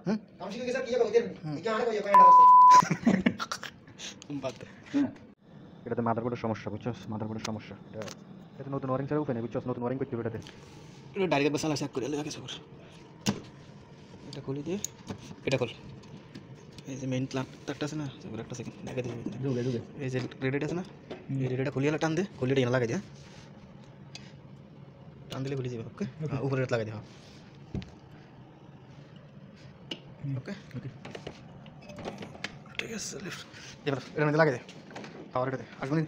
काम शिके के सर किया कहो देर क्या आने को ये पॉइंट আছে বাদ এটাতে মাদারবোর্ডের সমস্যা বুঝছস মাদারবোর্ডের সমস্যা এটা নতুন ওয়্যারিং ছাড়া উপায় নেই বুঝছস নতুন ওয়্যারিং করতে হবে এটাতে এটা ডাইরেক্ট বসালা চেক করে লাগে সব এটা খুলে দিয়ে এটা খোল এই যে মেইন প্লাগ তারটা আছে না সব একটা সেকেন্ড দেখে দিবি ঢুকে এই যে রেডিটা আছে না এই রেডিটা খুলিয়ে টান দে খুলিয়ে এটা লাগা দে টান দিলে খুলে যাবে ওকে উপরে লাগা দে ওকে ওকে ঠিক আছে লিফট এবার এর মধ্যে লাগিয়ে দে পাওয়ার এটা দে আসবে না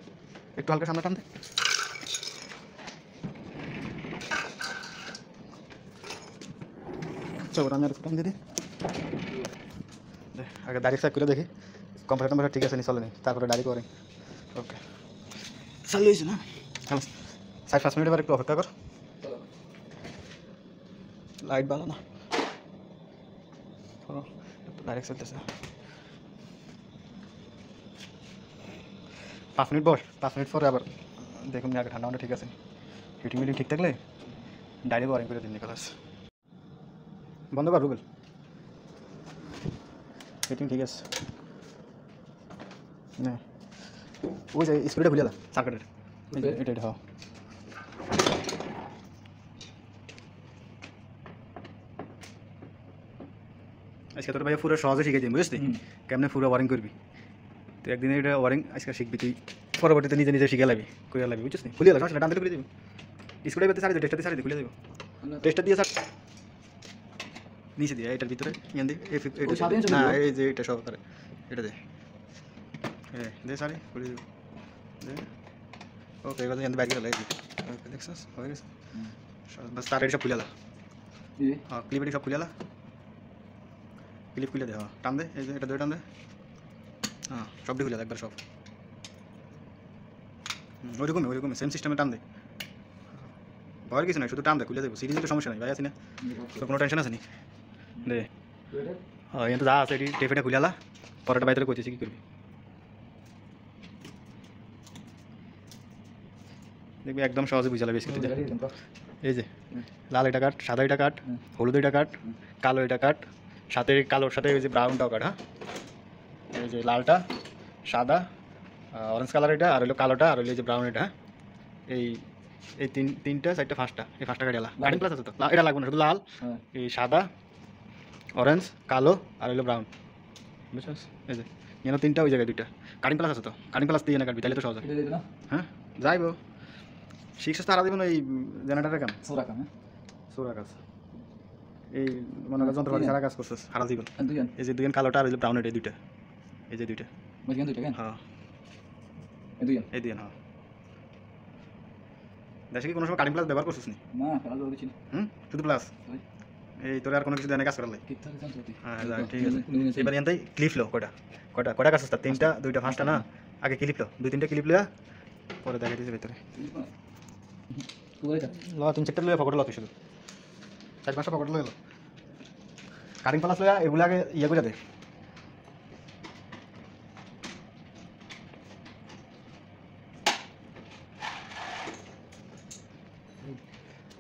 একটু হালকা সামনে টান দে চল আমি আর টান দে আগে ডাইরেক্ট চেক করে দেখি কম্পিউটার নাম্বার ঠিক আছে নি চলে নি তারপরে ডাইরেক্ট ওয়ারিং ওকে চালু হয়েছে না হ্যাঁ 5 মিনিট এবার একটু অপেক্ষা কর লাইট ভালো না ডাইরেক্ট চলতেছে 5 মিনিট বস 5 মিনিট পরে আবার দেখুন আগে ঠান্ডা ঠিক আছে হিটিং মিটিং ঠিক থাকলে ডাইরেক্ট ওয়ারিং করে দিন নিকলাস বন্ধ কর রুবেল হিটিং ঠিক আছে না ওই যে স্পিডে খুলে দাও সার্কিটের এটা এটা হ্যাঁ আজকে তোর ভাই পুরো সহজে শিখে দিই বুঝলি কেমনে পুরো ওয়ারিং করবি তুই একদিন এটা ওয়ারিং আজকে শিখবি তুই পরবর্তীতে নিজে নিজে শিখে লাগবি করে লাগবি বুঝছিস খুলে লাগবে টান দিলে খুলে দিবি স্কুলে বেতে সারি টেস্টটা দিয়ে সারি খুলে দেবো টেস্টটা দিয়ে সার নিচে দিয়ে এটার ভিতরে ইয়ান দি না এই যে এটা সহকারে এটা দে হ্যাঁ দে সারি খুলে দেবো দে ওকে এবার ইয়ান বাইরে লাগে ওকে দেখছস হয়ে গেছে বাস তার এটা খুলে লা হ্যাঁ ক্লিপ সব খুলে লা ক্লিপ খুলে দে হ্যাঁ টান দে এই যে এটা ধরে টান দে হ্যাঁ সবটি খুলে দে একবার সব ওইরকমই সেম সিস্টেমে টান দে ভয়ের কিছু নাই শুধু টান দে খুলে দেবো সিরিজের সমস্যা নাই ভাই আছে না তো কোনো টেনশন আছে নি দে হ্যাঁ এখানে যা আছে এটি টেপেটা খুলে আলা পরেরটা বাইরে করতেছি কী করবি দেখবি একদম সহজে বুঝা লাগবে এই যে লাল এটা কাট সাদা এটা কাট হলুদ এটা কাট কালো এটা কাট সাথে কালোর সাথে ওই যে ব্রাউনটাও কাট হ্যাঁ এই যে লালটা সাদা অরেঞ্জ কালার এটা আর হলো কালোটা আর হলো যে ব্রাউন এটা এই এই তিনটা চারটা পাঁচটা এই পাঁচটা কাটি কাটিং প্লাস আছে তো এটা লাগবে না শুধু লাল এই সাদা অরেঞ্জ কালো আর হলো ব্রাউন বুঝছিস এই যে এখানে তিনটা ওই জায়গায় দুইটা কাটিং প্লাস আছে তো কাটিং প্লাস দিয়ে না কাটবি তাহলে তো সহজ হ্যাঁ যাইব শিখছিস তারা দেবেন ওই জেনারেটারের কাম সোরা কাজ এই মনে কর যন্ত্রপাতি সারা কাজ করছিস সারা জীবন এই যে দুইজন কালোটা আর ব্রাউন এটা দুইটা এই যে দুইটা হ্যাঁ এই দুইজন হ্যাঁ দেশে কি কোনো সময় কাটিং প্লাস ব্যবহার করছিস নি না শুধু প্লাস এই তোর আর কোনো কিছু দেয় কাজ করার লাগে হ্যাঁ ঠিক আছে এবার এনতাই ক্লিপ লো কয়টা কয়টা কয়টা কাজ আছে তিনটা দুইটা পাঁচটা না আগে ক্লিপ লো দুই তিনটা ক্লিপ লয়া পরে দেখা দিয়েছে ভেতরে ল তিন চারটা লয়া পকেটে ল তুই শুধু 4-5টা পকেটে লয়ে লো কাটিং প্লাস লয়া এগুলো আগে ইয়ে করে দে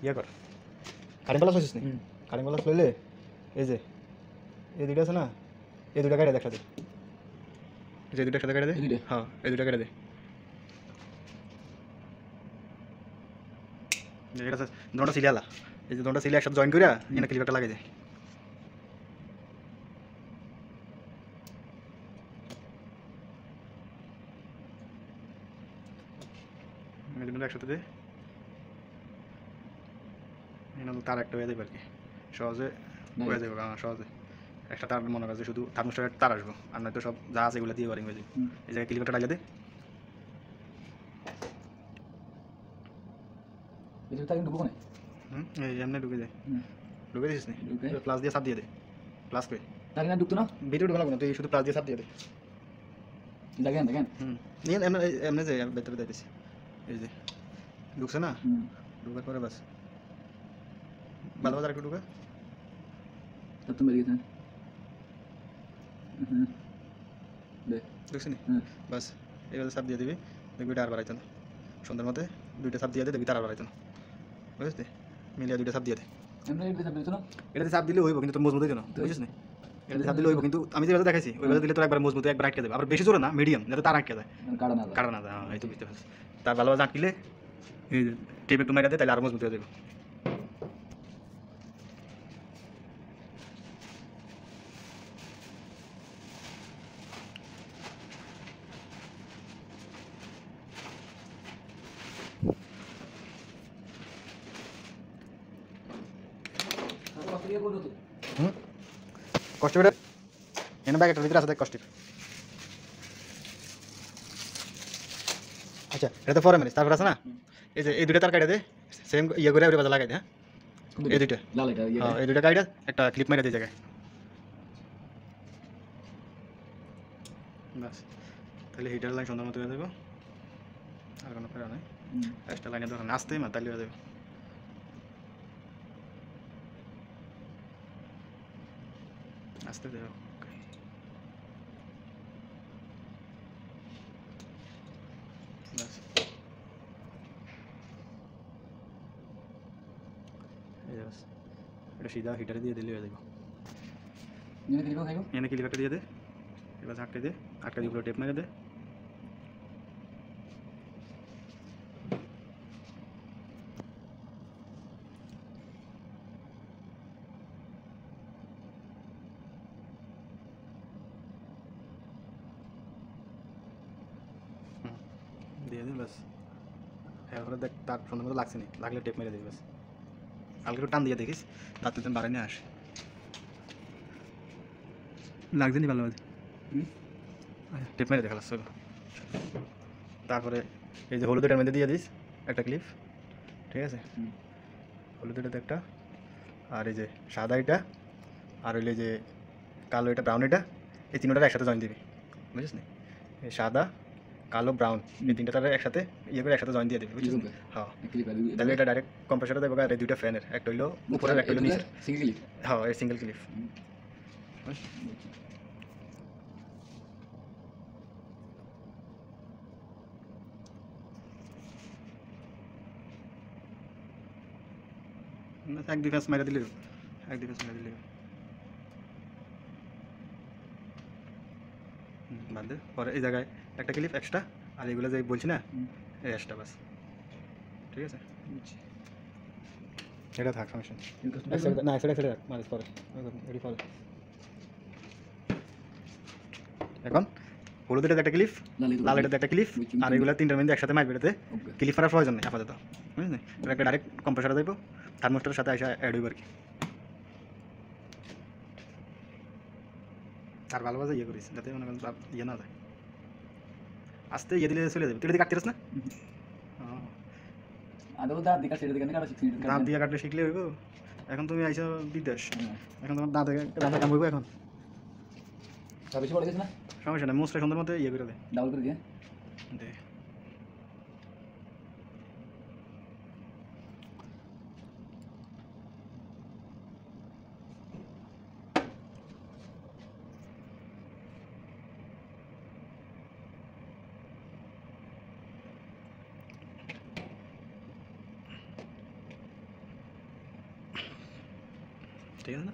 ইয়ে কর কাটিং প্লাস হয়েছিস নি কাটিং প্লাস লইলে এই যে এই দুইটা আছে না এই দুইটা কেটে দে একসাথে যে দুইটা একসাথে কেটে দে হ্যাঁ এই দুইটা কেটে দে এটা আছে দুটো সিলে আলা এই যে দুটো সিলে একসাথে জয়েন কইরা এখানে ক্লিপটা লাগিয়ে দে এই দুটো একসাথে দে তার একটা হয়ে যাবে আর কি সহজে হয়ে যাবে সহজে একটা তার মনে কাছে শুধু থার্মোস্ট্যাটের তার আসবো আর নয়তো সব যা আছে এগুলো দিয়ে ওয়ারিং হয়ে যাবে এই জায়গায় ক্লিপটা ডালে দে এই এমনি ঢুকে যায় ঢুকে দিস নি প্লাস দিয়ে সাপ দিয়ে দে প্লাস করে ঢুকতো না ভিডিও ঢুকা লাগবে না তুই শুধু প্লাস দিয়ে সাপ দিয়ে দে দেখেন দেখেন নিয়ে এমনি এমনি যে ভেতরে দিতেছি এই যে ঢুকছে না ঢুকার পরে বাস ভালো বাজার একটু ঢুকে তত মেরে গেছে দেখছিস বাস এইভাবে সাপ দিয়ে দিবি দেখবি এটা আর বাড়াইতো না সন্ধ্যার মধ্যে দুইটা সাপ দিয়ে দে দেখবি তার আর বাড়াইতো না বুঝলি মিলিয়ে দুইটা সাপ দিয়ে দে এটাতে সাপ দিলে হইব কিন্তু তোর মজবুত হইতো না বুঝছিস না এটা চাপ দিলে হইব, কিন্তু আমি যেভাবে দেখাইছি ওইভাবে দিলে তো একবার মজবুত একবার আটকে যাবে, আবার বেশি জোরে না, মিডিয়াম, যাতে তার আটকে যায়, কাটা না যায়। হ্যাঁ, এই তো বুঝতে পারছি। তার ভালোভাবে আটকিলে এই টেপ একটু মেরে দেয়, তাহলে আরও মজবুত হয়ে যাবে। কষ্ট করে এনে ব্যাগেটার ভিতরে আছে, দেখ কষ্টের। আচ্ছা, এটা তো পরে মারিস, তারপর আছে না এই যে এই দুটো তার কাটা দে, সেম ইয়ে করে বাজা লাগাই দে। হ্যাঁ, এই দুইটা, হ্যাঁ এই দুইটা কাইটা একটা ক্লিপ মেরে দিয়ে জায়গায়, বাস। তাহলে হিটার লাইন সুন্দর মতো হয়ে যাবে, আর কোনো প্যারা নাই। একটা লাইনে যখন আসতেই মা তাহলে হয়ে যাবে, আসতে দেবো। বাস, এই যে বাস, এটা সিধা হিটারে দিয়ে দিলে হয়ে যাবে। এনে ক্লিপ একটা দিয়ে দে, এবার আটকে দে, আটকে দিয়ে উপরে টেপ মেরে দে। দিয়ে দিই বাস। এরপরে দেখ তার সুন্দর মতো লাগছে নি, লাগলে টেপ মেরে দিবি বাস। হালকা একটু টান দিয়ে দেখিস, তার তো বাড়ি নিয়ে আসে, লাগছে নি ভালোভাবে, টেপ মেরে দেখালাস। তারপরে এই যে হলুদের মধ্যে দিয়ে দিস একটা ক্লিপ, ঠিক আছে? হলুদের একটা, আর এই যে সাদা এটা, আর হইলে যে কালো এটা, ব্রাউন এটা, এই তিনটার একসাথে জয়েন দিবি, বুঝিস না? এই সাদা, কালো, ব্রাউন, এই তিনটা তারা একসাথে ইয়ে করে একসাথে জয়েন দিয়ে দিবি, বুঝছিস? হ্যাঁ, তাহলে এটা ডাইরেক্ট কম্প্রেসারে দেবো। আর এই দুইটা ফ্যানের, একটা হইলো উপরের, একটা হইলো নিচের। হ্যাঁ, এই সিঙ্গেল ক্লিপ। এক দুই ফ্যাস মেরে দিলে, এক দুই ফ্যাস মেরে দিলে বাদ দে। পরে এই জায়গায় একটা ক্লিপ এক্সট্রা, আর এগুলো যে বলছি না এই এক্সট্রা, বাস, ঠিক আছে? এটা থাক, সমস্যা না, সেটা রাখ, মারিস পরে, এটি পরে। এখন হলুদ এটাতে একটা ক্লিপ, লাল এটাতে একটা ক্লিপ, আর এগুলো তিনটার মধ্যে একসাথে মারবে। এটাতে ক্লিপ মারার প্রয়োজন নেই আপাতত, বুঝলি? এটা একটা ডাইরেক্ট কম্প্রেসারে দেবো, থার্মোস্টারের সাথে এসে অ্যাড হইব আর কি। আর ভালোভাবে ইয়ে করিস, যাতে মনে করেন ইয়ে না যায়, আস্তে ইয়ে দিলে চলে যাবে। তুই যদি কাটতে পারিস না, দাঁত দিয়ে কাটলে শিখলে হইব। এখন তুমি আইসো বিদেশ, এখন তোমার দাঁতে দাঁতে কাম হইব। এখন সমস্যা নেই, মোস্টটা সুন্দর মতো ইয়ে করে দে, ডাবল করে দিয়ে দে। ঠিক আছে না?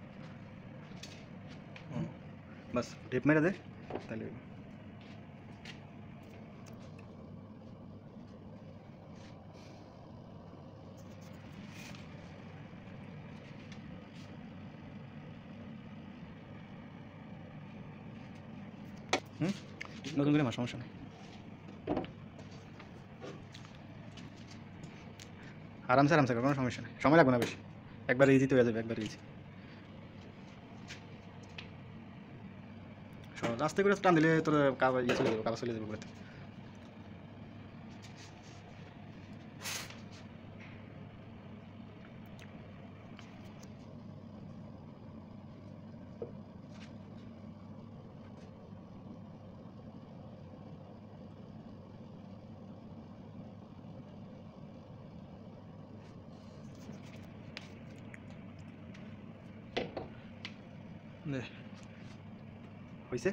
বাস, টেপ মেরে দে, তাহলে নতুন করে আমার সমস্যা নেই, আরামসে আরামসে, কোনো সমস্যা নেই, সময় লাগবে না বেশি, একবার ইজি তো হয়ে যাবে, একবার ইজি। সহজ, আস্তে করে টান দিলে তোর কাগজ ইয়ে চলে যাবে, কাগজ চলে যাবে বলতে। হয়েছে?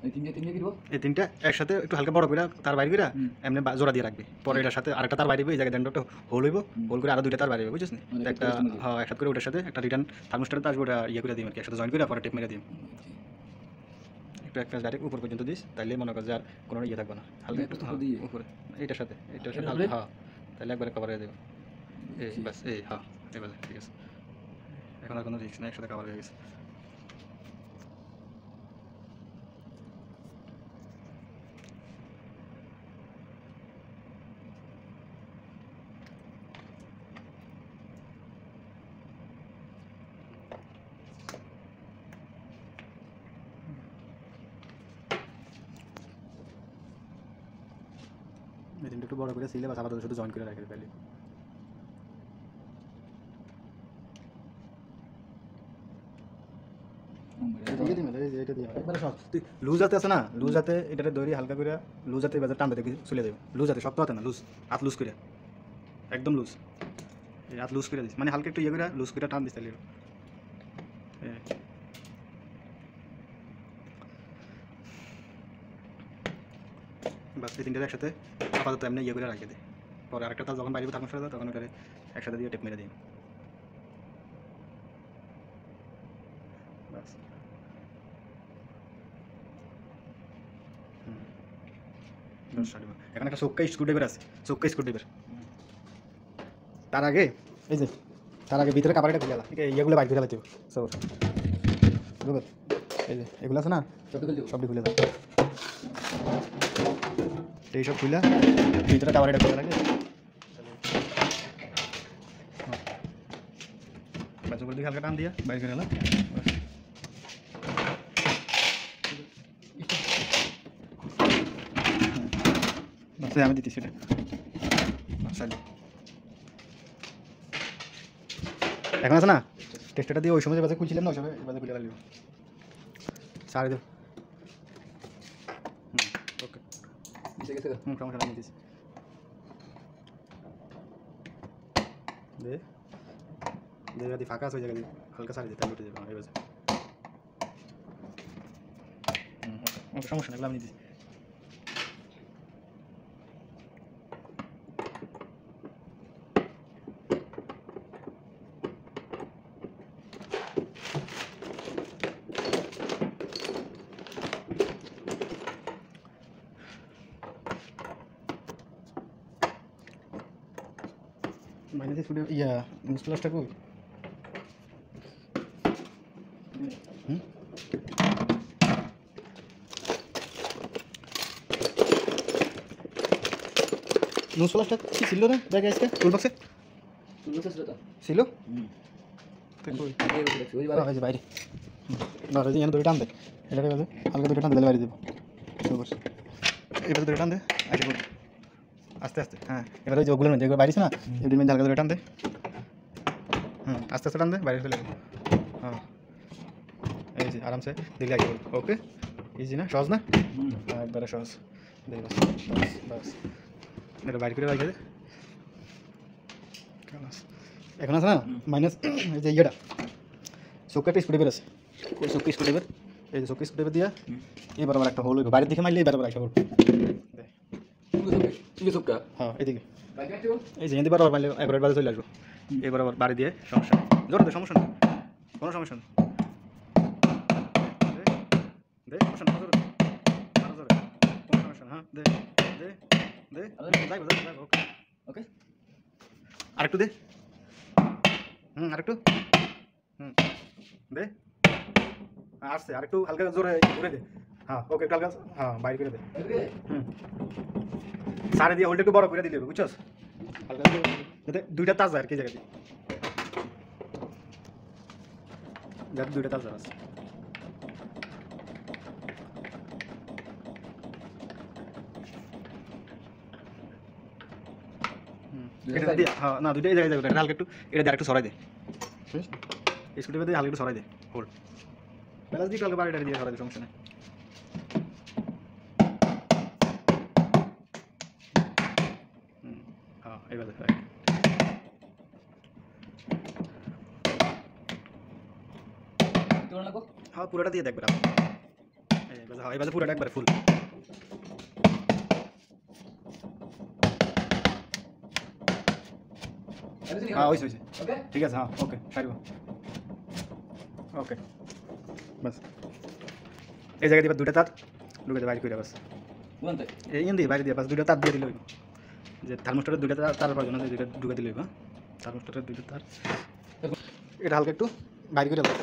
এই তিনটা একসাথে একটু হালকা বড় করে তার বাইরে করে এমনি জোড়া দিয়ে রাখবি। পরে এটার সাথে আরেকটা তার বাইরে এই জায়গায় একটা হোল হইব, হোল করে আরো দুইটা তার বাইরে বুঝছিস না? একটা হ্যাঁ একসাথে করে ওটার সাথে একটা রিটার্ন থার্মোস্ট্যাট আসবে, ওটা ইয়ে করে দিই আর কি, একসাথে জয়েন করে পরে টেপ মেরে দিই। একটু এক প্যাচ ডাইরেক্ট উপর পর্যন্ত দিস, তাইলে মনে কর যে আর কোনো ইয়ে থাকবে না, হালকা একটু উপরে এটার সাথে হালকা, হ্যাঁ তাহলে একবারে কভার হয়ে দেবে। এই বাস, এই হ্যাঁ এবার ঠিক আছে, এখন আর কোনো রিস্ক নেই, একসাথে কভার হয়ে গেছে। এই তিনটা একটু বড় করে সিলে বাস আপাতত শুধু জয়েন করে রাখবে তাহলে। লুজ হাতে আছে না, লুজ হাতে এটাতে দড়ি হালকা করে লুজ হাতে বাজার টানতে দেখি চলে যাবে। লুজ হাতে, শক্ত হাতে না, লুজ হাত লুজ করে, একদম লুজ, এই হাত লুজ করে দিস, মানে হালকা একটু ইয়ে করে লুজ করে টান দিস তাহলে। বাস এই তিনটা একসাথে আপাতত এমনি ইয়ে করে রাখে দিই, পরে আরেকটা তার যখন বাইরে থাকুন সাথে তখন ওটারে একসাথে দিয়ে টেপ মেরে দিই। বাস এখানে একটা চোক্কা স্ক্রুড্রাইভার আছে, চোক্কা স্ক্রুড্রাইভার। তার আগে এই যে তার আগে ভিতরে কাপড়টা খুলে গেলাম, ঠিক আছে, ইয়েগুলো বাইর করে ফেলতে হবে সব, এই যে এগুলো আছে না সবটি খুলে দাও, এইসব খুলে ভিতরে কাপড়টা খুলে রাখে বাচ্চা করে দিকে হালকা টান দিয়া বাইর করে গেলাম। আমি দিতেছি এটা এখন আছে না, টেস্টারটা দিয়ে ওই সময় বাজে খুলছিলাম না, ওই সময় বাজে খুলে লাগলো সারে দেব। ওকে সমস্যা নেই, দিচ্ছি দে দে, যদি ফাঁকা আছে ওই জায়গায় হালকা সারি দিতে উঠে যাবে এই বাজে। ওকে সমস্যা নেই, আমি দিচ্ছি। মাইনাসে ফুটে ইয়া প্লাসটা কই? নুস প্লাসটা কি ছিল না ব্যাগে আজকে টুল বক্সে ছিল? বাইরে না এখানে দড়ি টান দে, এটা হালকা দড়ি টান দিলে বাইরে দেবো। এবার দড়ি টান দে, আস্তে আস্তে, হ্যাঁ এবার ওই যে ওগুলো যেগুলো বাইরে না এগুলি মেয়ে হালকা দড়ি টান দে, আস্তে আস্তে টান দে, বাইরে চলে যাবে। হ্যাঁ এই যে আরামসে দিলে আগে বলবো। ওকে ইজি না, সহজ না? একবারে সহজ, দেখ বাস বাস এটা বাইরে করে রাখে দে। এখন আছে না মাইনাস এই যে ইয়েটা চোখটা স্ক্রুড্রাইভার আছে, ওই চোখ স্ক্রুড্রাইভার, এই যে চোখ স্ক্রুড্রাইভার দিয়া এবার আবার একটা হোল হইব, বাইরের দিকে মারলে এবার আবার একটা হোল। হ্যাঁ এদিকে এই যে এদিকে আবার মারলে একবার বাজে চলে আসবো, এবার আবার বাড়ি দিয়ে সমস্যা নেই, জোরে দে, সমস্যা নেই, কোনো সমস্যা নেই, দে সমস্যা নেই, জোরে আরো জোরে, কোনো সমস্যা নেই, হ্যাঁ দে দে দে, যাইবো ওকে ওকে, আরেকটু দে, আরেকটু, দে আসছে, আরেকটু হালকা জোরে ঘুরে দে, হ্যাঁ ওকে একটু হালকা, হ্যাঁ বাইরে করে দে, সারে দিয়ে হোলটা একটু বড় করে দিলে বুঝছস, হালকা যাতে দুইটা তাজ যায় আর কি জায়গাতে, যাতে দুইটা তাজ আছে। এটা দিয়ে হ্যাঁ না দুইটা এই জায়গায় যাবে, হালকা একটু এটা দিয়ে আরেকটু সরাই দে, স্কুটিতে দিয়ে হালকা একটু সরাই দে, হোল্ড ব্যালেন্স দিয়ে হালকা বাড়িটা দিয়ে সরাই দে, সমস্যা নেই। হ্যাঁ এইবার দেখ, হ্যাঁ পুরোটা দিয়ে দেখবে। এই বাজে পুরোটা একবার ফুল হ্যাঁ হয়েছে ঠিক আছে হ্যাঁ ওকে সারিব ওকে বাস এই জায়গায় দিবা দুটা তার ঢুকে বাইরে করে বাস এই দিয়ে বাইরে দিয়ে বাস দুটা তার দিয়ে দিলে যে থার্মোস্টারের দুইটা তার প্রয়োজন আছে দুইটা ঢুকে দিলে থার্মোস্টারের দুইটা তার এটা হালকা একটু বাইরে করে দাও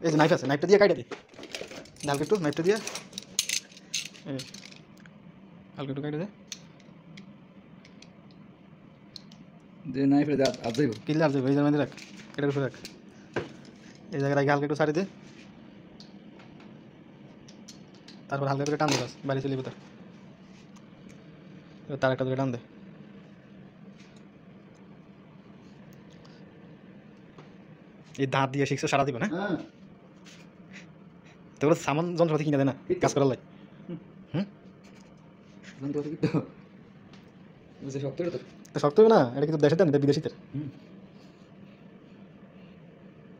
এই যে নাইফ আছে নাইফটা দিয়ে কাটে দিই হালকা একটু নাইফটা দিয়ে হালকা একটু কাটে দে যে নাইফে আপ যাইব কিনলে আপ যাবে এই জায়গায় রাখ এটা বসে রাখ এই জায়গায় রাখি হালকা একটু সারি দে তারপর হালকা করে টান দে বাস বাইরে চলে যাবে তার একটা ধরে টান দে এই দাঁত দিয়ে শিখছো সারা দিবে না তোর সামান যন্ত্রপাতি কিনে দে না কাজ করার লাই শক্ত হবে না এটা কিন্তু দেশের দেন এটা বিদেশিদের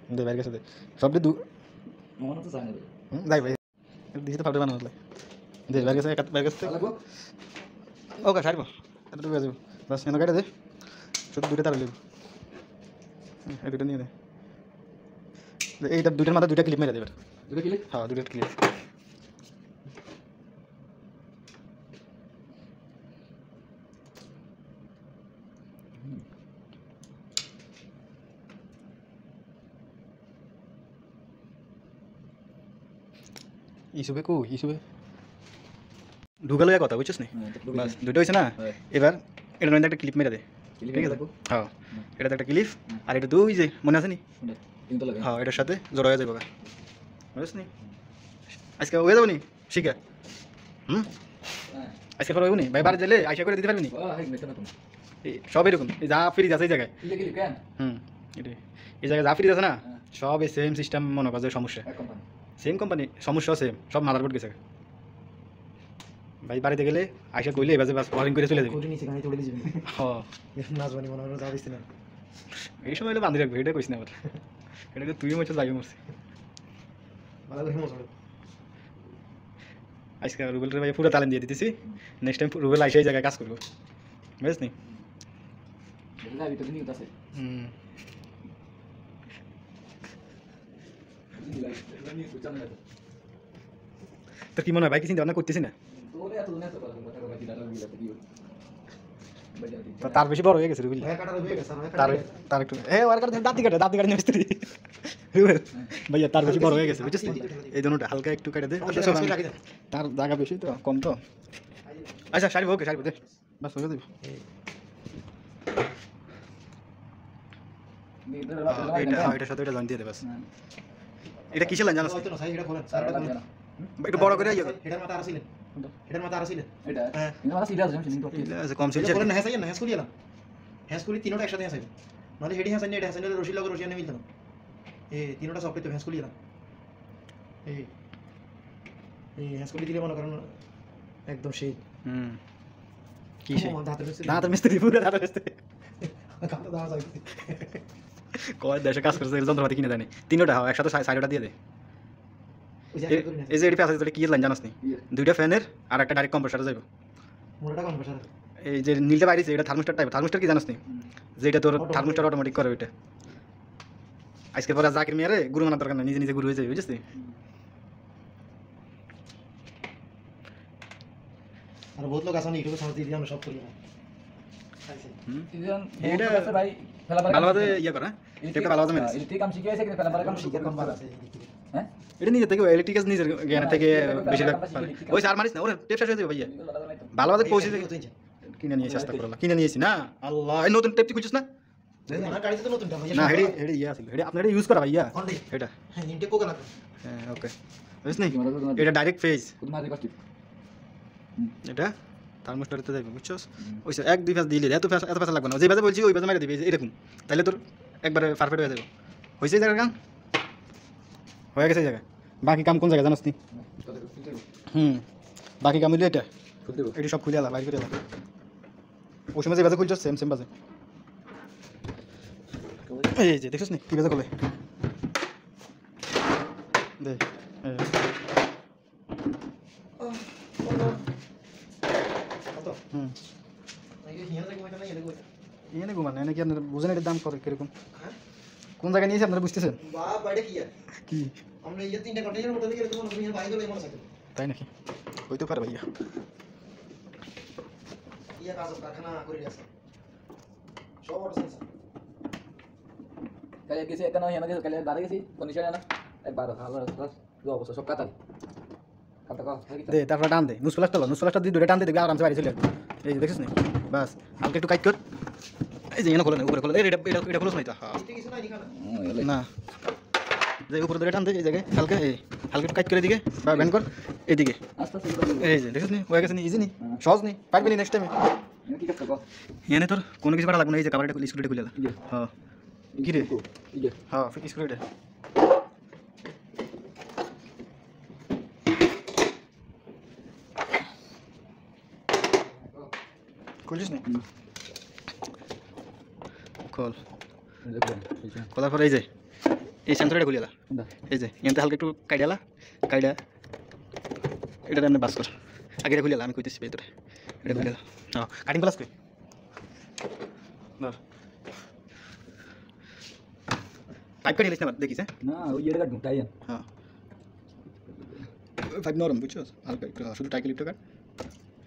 দে বাইরে গেছে দে সবটি যাই ভাই দিছি তো ফাউডে বানানো দে বাইরে গেছে বাইরে গেছে ওকে সারিব এতটুকু যাবো বাস এনে কাটে দে শুধু দুটো তার লিব এই দুটো নিয়ে দে এইটা দুটোর মাথায় দুইটা ক্লিপ মেরে দেবে দুটো ক্লিপ হ্যাঁ দুটো ক্লিপ ইসুবে কো ইসুবে ঢুকালো কথা বুঝছিস নি বাস দুটো হয়েছে না এবার এটা নয় একটা ক্লিপ মেরে দে ঠিক আছে হ্যাঁ এটাতে একটা ক্লিপ আর এটা দুই যে মনে আছে নি হ্যাঁ এটার সাথে জড়ো হয়ে যাবো বুঝছিস নি আজকে হয়ে যাবো নি শিখে আজকে পরে হবো নি ভাই বাড়ি গেলে আইসা করে দিতে পারবি নি সব এরকম এই যা ফ্রিজ আছে এই জায়গায় এটাই এই জায়গায় যা ফ্রিজ আছে না সব এই সেম সিস্টেম মনে কর যে সমস্যা সেম কোম্পানি সমস্যা সেম সব মাদারবোর্ড গেছে ভাই বাড়িতে গেলে আইসা কইলে এবার বাস ওয়ারিং করে চলে যাবে এই সময় হলে বান্ধি রাখবে এটা কইস না আবার এটাকে তুই মতো যাই মরছি আজকে রুবেলের ভাই পুরো তালিম দিয়ে দিতেছি নেক্সট টাইম রুবেল আইসা এই জায়গায় কাজ করবো বুঝিস নি তোর কি মনে হয় ভাই কি চিন্তা ভাবনা করতেছি না তার বেশি বড় হয়ে গেছে রুবেল তার একটু দাঁতি কাটে মিস্ত্রি রুবেল ভাইয়া তার বেশি বড় হয়ে গেছে বুঝছিস এই জন্য হালকা একটু কেটে দে তার জায়গা বেশি তো কম তো আচ্ছা সারিব ওকে সারিব দে বাস হয়ে যাবে এটার সাথে এটা জয়েন দিয়ে দে বাস এটা কিসের লাইন জানাস একটু বড় করে হেডার মাথা আরছিলেন হেডার মাথা আরছিলেন এটা কিন্তু মাথা সিরিয়াস জানেন কিন্তু আছে কম ছিল বলেন হ্যাঁ সাইয়া না হ্যাঁ করিলাম হ্যাঁ করি তিনটা একসাথে হ্যাঁ সাইয়া মানে হেডি হ্যাঁ সাইয়া এটা হ্যাঁ সাইয়া রশি লাগা রশি না মিলতো না এই তিনটা সবকে তো হ্যাঁ করিলাম এই হ্যাঁ করি দিলে মনে করেন একদম সেই কি সেই দাঁতের মিস্ত্রি পুরো দাঁতের মিস্ত্রি কাটা দাও যাইতে কয় দেশে কাজ করছে যন্ত্রপাতি কিনে দেয়নি তিনটা হয় একসাথে সাইডটা দিয়ে দে এই যে এটি আছে কি লাইন জানাস নি দুইটা ফ্যানের আর একটা ডাইরেক্ট কম্প্রেসারে যাইব মোড়াটা কম্প্রেসার এই যে নীলটা বাইরেছে এটা থার্মোস্টার টাইপ থার্মোস্টার কি জানাস নি যেটা তোর থার্মোস্টার অটোমেটিক করে ওইটা আজকে পরে জাকির মেয়ারে গুরু মানার দরকার না নিজে নিজে গুরু হয়ে যাবে বুঝছিস আর বহুত লোক আছে ইউটিউবে সার্চ দিয়ে আমরা সব করি না এটা ভাই ভালোভাবে ইয়ে করা এটা ভালোভাবে মেরে ইলেকট্রিক কাম শিখে আছে কিন্তু ফেলা কাম শিখে কোন ভালো আছে হ্যাঁ এটা নিজে থেকে ইলেকট্রিক্যাল নিজের জ্ঞান থেকে বেশি ওই সার মারিস না ওরে টেপ শেষ হয়ে যাবে ভাইয়া ভালোভাবে পৌঁছে কিনে নিয়ে চেষ্টা করলাম কিনে নিয়েছি না আল্লাহ এই নতুন টেপ খুঁজিস না না গাড়িতে তো নতুনটা ভাইয়া না হেডি হেডি ইয়া ছিল হেডি আপনি এটা ইউজ করা ভাইয়া এটা হ্যাঁ ইনটেক কোকা লাগবে হ্যাঁ ওকে বুঝছ নাই এটা ডাইরেক্ট ফেজ কোন মাঝে কষ্ট এটা থার্মোস্টারতে যাবে বুঝছস ওই এক দুই ফেজ দিলে এত ফেজ লাগবে না যে ফেজে বলছি ওই ফেজে মেরে দিবি এরকম তাহলে তোর একবারে পারফেক্ট হয়ে যাবে হয়েছে জায়গা কাম হয়ে গেছে জায়গা বাকি কাম কোন জায়গায় জানাস নি বাকি কাম হইলে এটা এটি সব খুলে আলা বাইর করে আলা ওই সময় যে বাজে খুলছস সেম সেম বাজে এই যে দেখছিস নি কি বাজে খুলে দে হুম নাকি হিয়ানা থেকে ওইটা না এলে কইটা এনে ঘুমান এনে কি আপনারা বুঝেন এটার দাম কত কিরকম হ্যাঁ কোন জায়গায় নিয়েছে আপনারা বুঝতেছেন বাপ বাইরে কি আর কি আমরা এই যে তিনটা কন্টেইনার মধ্যে থেকে এরকম তুমি বাইরে গেলে মনে থাকে তাই নাকি হইতে পারে ভাইয়া ইয়া কাজ কারখানা করে আছে সব অটো সেন্সার কালে গেছি একটা নয় আমাকে কালে দাঁড়িয়ে গেছি কন্ডিশন না একবার আল্লাহ দু অবস্থা সব কাটাল কাটা কল দে তারপর টান দে নুসফলাসটা দিয়ে দুটো টান দে দেখবি আরামসে বাড়ি চলে আসবে। এই যে দেখিস নি বাস হালকা একটু কাইট কর এই যে এনে খোলে না উপরে খোলে এটা খোলস নাই তো হ্যাঁ এটা কিছু নাই এখানে না যে উপরে ধরে টান দে এই জায়গায় হালকা এই হালকা একটু কাইট করে দিকে বা ব্যান্ড কর এদিকে আস্তে আস্তে এই যে দেখিস নি হয়ে গেছে নি ইজি নি সহজ নি পারবি নি নেক্সট টাইমে কি করতে কল এনে তোর কোনো কিছু করা লাগবে না এই যে কাভারটা খুলে স্ক্রুটা খুলে ইয়ে হ্যাঁ কি রে ইয়ে হ্যাঁ স্ক্রুটা খুলছিস নি খোল খোলার পরে এই যে এই সেন্সরটা খুলে এলা এই যে এনতে হালকা একটু কাইডালা কাইডা এটা এমনি বাস কর আগে এটা খুলে এলা আমি কইতেছি ভিতরে এটা খুলে এলা হ্যাঁ কাটিং ক্লাস কই ধর পাইপ কাটি লিস না দেখিস হ্যাঁ না ওই এটা কাট টাই হ্যাঁ পাইপ নরম বুঝছো হালকা একটু শুধু টাইকে লিফট কাট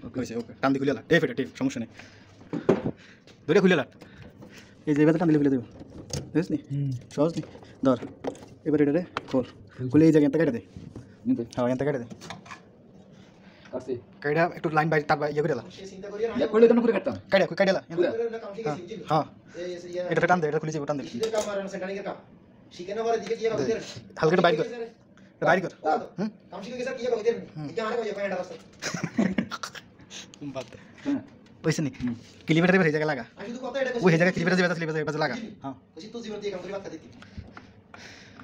ওকে হয়েছে ওকে টান দিয়ে খুলে এলা টেপ এটা টেপ সমস্যা নেই ধরে খুলে এলা এই যে এবার টান দিলে খুলে দেবো বুঝিস নি সহজ নি ধর এবার এটা রে খোল খুলে এই জায়গাটা কেটে দে নিতে হ্যাঁ এখানটা কেটে দে কাটছি কাইডা একটু লাইন বাই তার ইয়ে করে এলা সে চিন্তা করিয়া না এক করলে তো করে কাটতাম কাইডা কাইডা এলা কাম ঠিক আছে হ্যাঁ এই ইয়া এটা টান দে এটা খুলে যাবো টান দে ইদের কাম আর সেন্টারিং এর কাম শিখে না দিকে কি হবে দের হালকা একটু বাইর কর বাইর কর হুম কাম শিখে গেছে কি হবে দের এটা আরে কই পায়টা রাস্তা বাদ দে হ্যাঁ বুঝছিস নি কিলোমিটার এবার এই জায়গা লাগা আমি শুধু কথা এটা ওই জায়গা কিলোমিটার যাবে লাগা হ্যাঁ কইছি তো জীবন দিয়ে কাম করে বাদ দিতি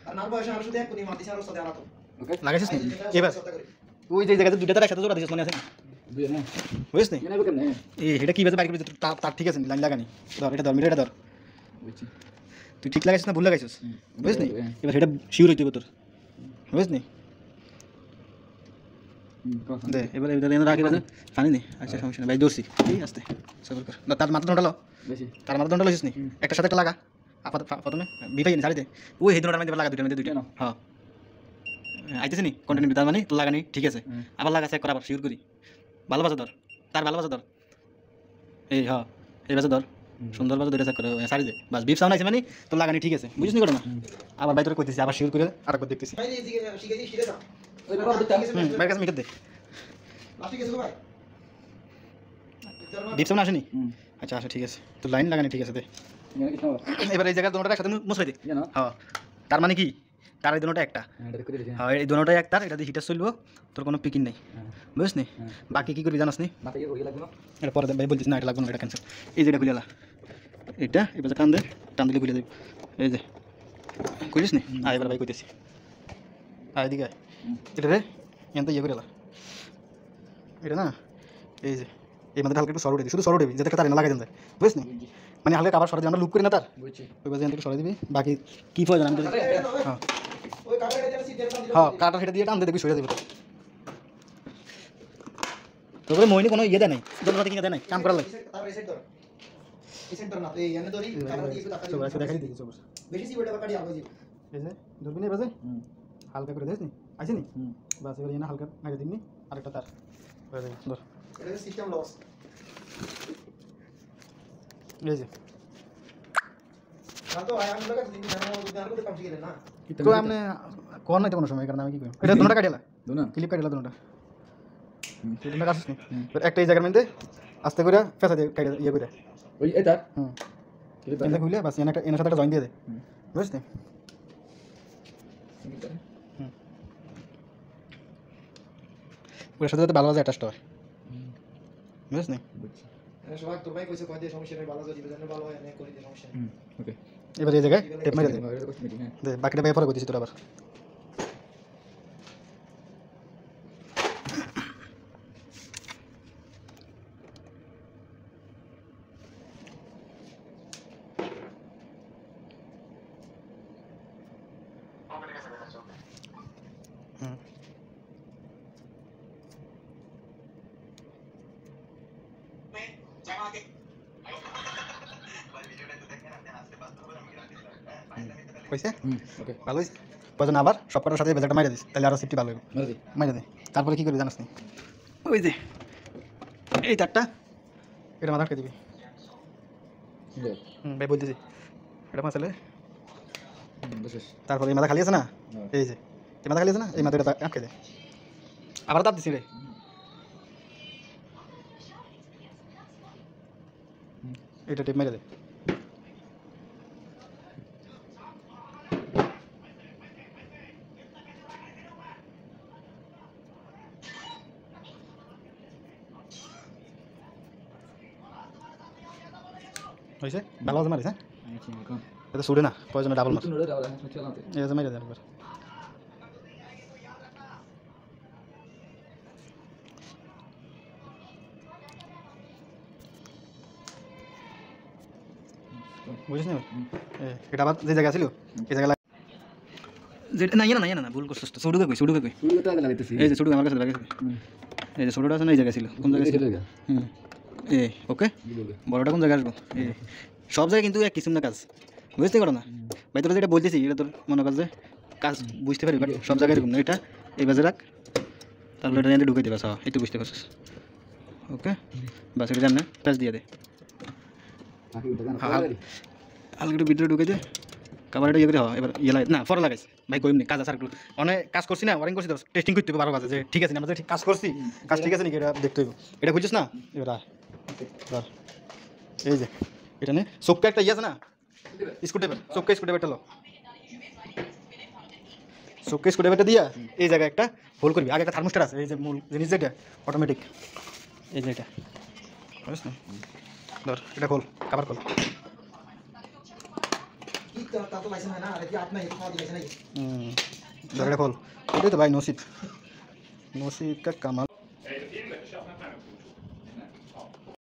আর নার বয়স আর শুধু এক কোনি মারতিস আর সাথে আলাদা ওকে লাগাইছিস নি এবার ওই যে জায়গাতে দুইটা তার একসাথে জোড়া দিছিস মনে আছে দুই না বুঝছিস নি এনে বকেন না এই এটা কি বাইর করে তার ঠিক আছে লাইন লাগানি ধর এটা ধর মিটারটা ধর বুঝছি তুই ঠিক লাগাইছিস না ভুল লাগাইছিস বুঝছিস নি হ্যাঁ। এবার সেটা শিওর হইতে হবে তোর বুঝছিস নি কথা দে এবার এবার রাখি বাজে পানি নি আচ্ছা সমস্যা নেই ভাই দৌড়ছি এই আস্তে সবর কর না তার মাথা দণ্ডালো বেশি তার মাথা দণ্ডালো লইছিস নি একটা সাথে একটা লাগা প্রথমে বিভাই নি ছাড়ি দে ওই এই দুটোর মধ্যে লাগা দুইটার মধ্যে দুইটা কেন? হ্যাঁ আইতেছে নি কন্টিনিউ তার মানে তোর লাগানি ঠিক আছে আবার লাগা চেক কর আবার শিওর করি ভালো বাজা ধর তার ভালো বাজা ধর এই হ্যাঁ এই বাজা ধর সুন্দর বাজা দুইটা চেক করে সারি দে বাস বিপ সাউন্ড আছে মানে তোর লাগানি ঠিক আছে বুঝিস নি ঘটনা আবার ভাই তোর কইতেছি আবার শিওর করে আরেকবার দেখতেছি ভাই এই দিকে শিখেছি শিখে দাও ওই ব্যাপার দিতাম ভাইয়ের কাছে মিটার দে লাস্টে গেছে ভাই বিপ সাউন্ড আসেনি হুম আচ্ছা আচ্ছা ঠিক আছে তোর লাইন লাগানি ঠিক আছে দে এখানে কি হবে এবার এই জায়গায় দুটোটা একসাথে মুছাই দে জানো হ্যাঁ তার মানে কি তার এই দুটোটা একটা হ্যাঁ এটা করে দিছি হ্যাঁ এই দুটোটাই এক তার এটা দিয়ে হিটার চলবো তোর কোনো পিকিং নেই হ্যাঁ বুঝিস নি হ্যাঁ বাকি কি করবি জানাস নি মাথা কি করি লাগবে না এটা পরে ভাই বলছিস না এটা লাগবে না এটা ক্যান্সেল এই যে এটা খুলে এলা এটা এবার টান দে টান দিলে খুলে দেবে এই যে খুলিস নি এবার ভাই কইতেছি এদিকে আয়। এটা রে এনতে ইয়ে করে এলা এটা না এই যে এই মধ্যে হালকা একটু সর উঠে শুধু সর উঠবি যাতে তার না লাগাই দেন যায় বুঝিস নি মানে হালকা আবার সরে আমরা লুক করি না তার বুঝছি ওই বাজে থেকে সরে দিবি বাকি কি প্রয়োজন আমি তোকে- হ্যাঁ ওই কাটা এটা সিট দিয়ে দিলাম হ্যাঁ কাটা সেটা দিয়ে টান দিয়ে দেখবি সরে দেবে তোকে মইনি কোনো ইয়ে দেয় নাই দোলনাতে কিনে দেয় নাই কাম করার লাগে তার রিসেট ধর রিসেট ধর না তো এই এনে ধরি কাটা দিয়ে একটু টাকা সব আছে দেখাই দিই সব বেশি সিট কাটি আলো জি এই যে ধরবি না বাজে হুম হালকা করে দিস নি আইছি নি হুম বাস এবার এনে হালকা আগে দিবনি আরেকটা তার হয়ে যাবে ধর এটা সিস্টেম লস এই যে তো আই আমি লাগা দিন জানা মতো জানা করতে কাম শিখে না তো আপনি কোন নাই তো কোনো সময় কারণ আমি কি করি এটা দুটোটা কাটিলা দোনা ক্লিপ কাটিলা দুটোটা দুটোটা কাটিস নি একটা এই জায়গার মধ্যে আস্তে করে ফেসা দিয়ে কাটি ইয়ে করে ওই এটা হুম কি এনে খুলে বাস এনে একটা এনে সাথে একটা জয়েন দিয়ে দে হুম বুঝছিস নি ওর সাথে যাতে ভালো ভালো অ্যাটাচড হয় বুঝছিস নি বুঝছি সবাই তোর ভাই কইছে কয় দিয়ে সমস্যা নেই ভালো যদি জানে ভালো হয় এনে করে দিয়ে সমস্যা নেই হুম ওকে এবার এই জায়গায় টেপ মেরে দে এটা কষ্ট মিটিং হ্যাঁ দে বাকিটা ভাই পরে করতেছি তোর আবার হুম হয়েছে ওকে ভালো হয়েছে প্রয়োজন আবার সব কটার সাথে বেজারটা মাইরে দিস তাহলে আরও সিটটি ভালো হবে মেরে দি মাইরে দে তারপরে কী করবি জানাস নি ওই যে এই তারটা এটা মাথা আটকে দিবি ভাই বলতেছি এটা মাসালে বিশেষ তারপরে এই মাথা খালি আছে না এই যে এই মাথা খালি আছে না এই মাথাটা আটকে দে আবার তাপ দিছি রে এটা টেপ মেরে দে হয়েছে ভালো আছে মারিস হ্যাঁ এটা ছুটে না প্রয়োজনে ডাবল মার নড়ে দাও আমি চালাতে এই যে মেরে দেন একবার বুঝিস না এটা আবার যে জায়গা ছিল এই জায়গা যেটা না ইয়ে না ভুল করছিস তো সুডুকে কই শুরু তো আগে লাগাইতেছি এই যে সুডুকে আমার কাছে লাগে এই যে ছোটটা আছে না এই জায়গা ছিল কোন জায়গায় ছিল এই ওকে বড়টা কোন জায়গায় আসবো এই সব জায়গায় কিন্তু এক কিসিম না কাজ বুঝতে পারো না ভাই তোরা যেটা বলতেছি এটা তোর মনে কর যে কাজ বুঝতে পারি বাট সব জায়গায় এরকম না এটা এই বাজে রাখ তারপরে এটা ঢুকে দেবে সব এই তো বুঝতে পারছিস ওকে বাস এটা জান প্যাচ দিয়ে দে বাকি উঠে গান হালকা একটু ভিতরে ঢুকে দে কাবারটা ইয়ে করে এবার ইয়ে লাগে না ফর লাগাইছে ভাই কইমনি কাজ আছে একটু অনেক কাজ করছি না ওয়ারিং করছি তো টেস্টিং করতে হবে 12 বাজে যে ঠিক আছে আমরা ঠিক কাজ করছি কাজ ঠিক আছে নাকি এটা দেখতে হইব এটা বুঝছিস না এবার ধর এই যে এটা নে চোখটা একটা ইয়ে আছে না স্ক্রুড্রাইভার চোখকে স্ক্রুড্রাইভারটা লো চোখকে স্ক্রুড্রাইভারটা দিয়া এই জায়গায় একটা হোল করবি আগে একটা থার্মোস্টার আছে এই যে মূল জিনিস যেটা অটোমেটিক এই যে এটা বুঝছিস না ধর এটা খোল কাবার খোল তা তো লাইসেন্স হয় না আরে কি আপনি এটা খাওয়া দিয়েছেন নাকি ধর এটা খোল ওটাই তো ভাই নসিব का कमाल